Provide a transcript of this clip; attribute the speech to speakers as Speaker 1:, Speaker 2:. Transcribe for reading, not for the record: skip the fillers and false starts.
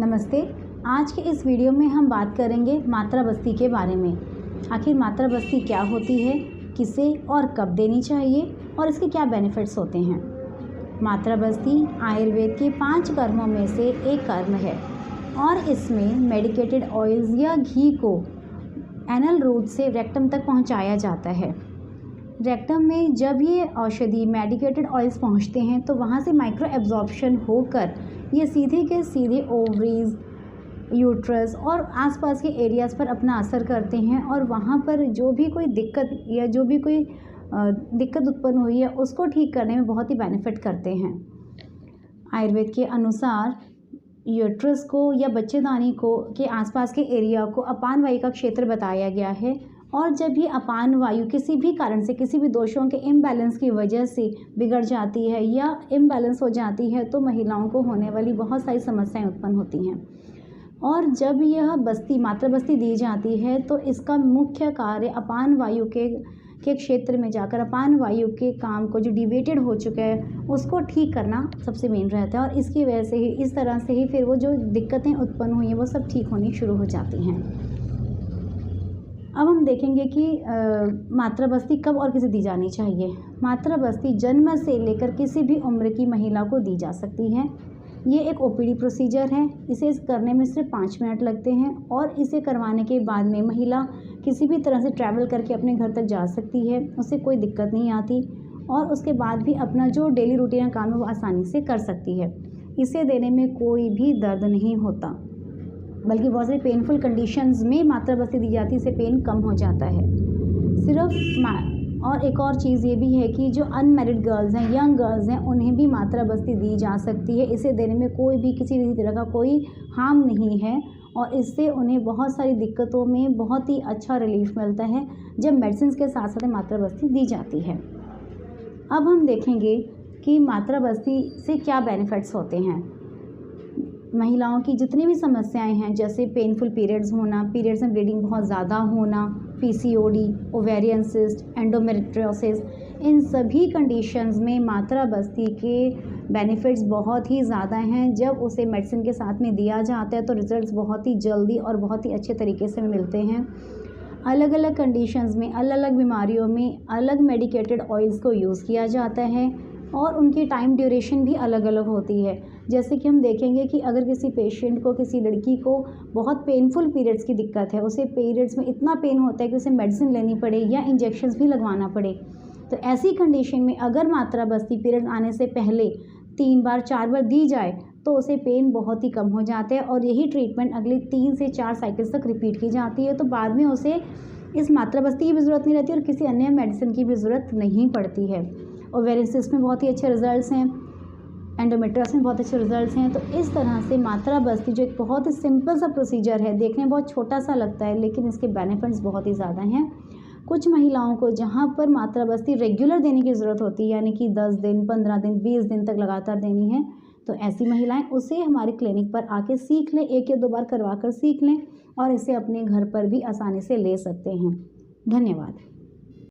Speaker 1: नमस्ते। आज के इस वीडियो में हम बात करेंगे मात्रा बस्ती के बारे में। आखिर मात्रा बस्ती क्या होती है, किसे और कब देनी चाहिए और इसके क्या बेनिफिट्स होते हैं। मात्रा बस्ती आयुर्वेद के 5 कर्मों में से एक कर्म है और इसमें मेडिकेटेड ऑयल्स या घी को एनल रूट से रेक्टम तक पहुंचाया जाता है। रेक्टम में जब ये औषधि मेडिकेटेड ऑयल्स पहुंचते हैं तो वहाँ से माइक्रो एब्जॉर्प्शन होकर ये सीधे के सीधे ओवरीज, यूट्रस और आसपास के एरियाज़ पर अपना असर करते हैं और वहाँ पर जो भी कोई दिक्कत या जो भी कोई दिक्कत उत्पन्न हुई है उसको ठीक करने में बहुत ही बेनिफिट करते हैं। आयुर्वेद के अनुसार यूट्रस को या बच्चेदानी को के आसपास के एरिया को अपान वायु का क्षेत्र बताया गया है और जब ये अपान वायु किसी भी कारण से, किसी भी दोषों के इम्बैलेंस की वजह से बिगड़ जाती है या इम्बैलेंस हो जाती है तो महिलाओं को होने वाली बहुत सारी समस्याएं उत्पन्न होती हैं। और जब यह बस्ती मात्रा बस्ती दी जाती है तो इसका मुख्य कार्य अपान वायु के क्षेत्र में जाकर अपान वायु के काम को जो डिवेटेड हो चुका है उसको ठीक करना सबसे मेन रहता है और इसकी वजह से ही, इस तरह से ही फिर वो जो दिक्कतें उत्पन्न हुई हैं वो सब ठीक होनी शुरू हो जाती हैं। अब हम देखेंगे कि मात्रा बस्ती कब और किसे दी जानी चाहिए। मात्रा बस्ती जन्म से लेकर किसी भी उम्र की महिला को दी जा सकती है। ये एक ओपीडी प्रोसीजर है। इसे करने में सिर्फ 5 मिनट लगते हैं और इसे करवाने के बाद में महिला किसी भी तरह से ट्रैवल करके अपने घर तक जा सकती है, उसे कोई दिक्कत नहीं आती और उसके बाद भी अपना जो डेली रूटीन का काम है वो आसानी से कर सकती है। इसे देने में कोई भी दर्द नहीं होता, बल्कि बहुत सारी पेनफुल कंडीशंस में मात्रा बस्ती दी जाती है, इससे पेन कम हो जाता है। और एक और चीज़ ये भी है कि जो अनमैरिड गर्ल्स हैं, यंग गर्ल्स हैं, उन्हें भी मात्रा बस्ती दी जा सकती है। इसे देने में कोई भी किसी भी तरह का कोई हार्म नहीं है और इससे उन्हें बहुत सारी दिक्कतों में बहुत ही अच्छा रिलीफ मिलता है जब मेडिसिन के साथ साथ मात्रा बस्ती दी जाती है। अब हम देखेंगे कि मात्रा बस्ती से क्या बेनिफिट्स होते हैं। महिलाओं की जितनी भी समस्याएं हैं, जैसे पेनफुल पीरियड्स होना, पीरियड्स में ब्लीडिंग बहुत ज़्यादा होना, पीसीओडी, ओवेरियन सिस्ट, एंडोमेट्रियोसिस, इन सभी कंडीशंस में मात्रा बस्ती के बेनिफिट्स बहुत ही ज़्यादा हैं। जब उसे मेडिसिन के साथ में दिया जाता है तो रिजल्ट्स बहुत ही जल्दी और बहुत ही अच्छे तरीके से मिलते हैं। अलग अलग कंडीशंस में, अलग अलग बीमारियों में अलग मेडिकेटेड ऑयल्स को यूज़ किया जाता है और उनकी टाइम ड्यूरेशन भी अलग अलग होती है। जैसे कि हम देखेंगे कि अगर किसी पेशेंट को, किसी लड़की को बहुत पेनफुल पीरियड्स की दिक्कत है, उसे पीरियड्स में इतना पेन होता है कि उसे मेडिसिन लेनी पड़े या इंजेक्शंस भी लगवाना पड़े, तो ऐसी कंडीशन में अगर मात्रा बस्ती पीरियड आने से पहले 3 बार 4 बार दी जाए तो उसे पेन बहुत ही कम हो जाता है और यही ट्रीटमेंट अगले 3 से 4 साइकिल्स तक रिपीट की जाती है। तो बाद में उसे इस मात्रा बस्ती की भी ज़रूरत नहीं रहती और किसी अन्य मेडिसिन की भी ज़रूरत नहीं पड़ती है। ओवेरियन सिस्ट में बहुत ही अच्छे रिजल्ट्स हैं, एंडोमेट्रियोसिस में बहुत अच्छे रिजल्ट्स हैं। तो इस तरह से मात्रा बस्ती जो एक बहुत ही सिंपल सा प्रोसीजर है, देखने में बहुत छोटा सा लगता है लेकिन इसके बेनिफिट्स बहुत ही ज़्यादा हैं। कुछ महिलाओं को जहाँ पर मात्रा बस्ती रेगुलर देने की ज़रूरत होती है, यानी कि 10 दिन, 15 दिन, 20 दिन तक लगातार देनी है, तो ऐसी महिलाएं उसे हमारे क्लिनिक पर आके सीख लें, 1 या 2 बार करवा कर सीख लें और इसे अपने घर पर भी आसानी से ले सकते हैं। धन्यवाद।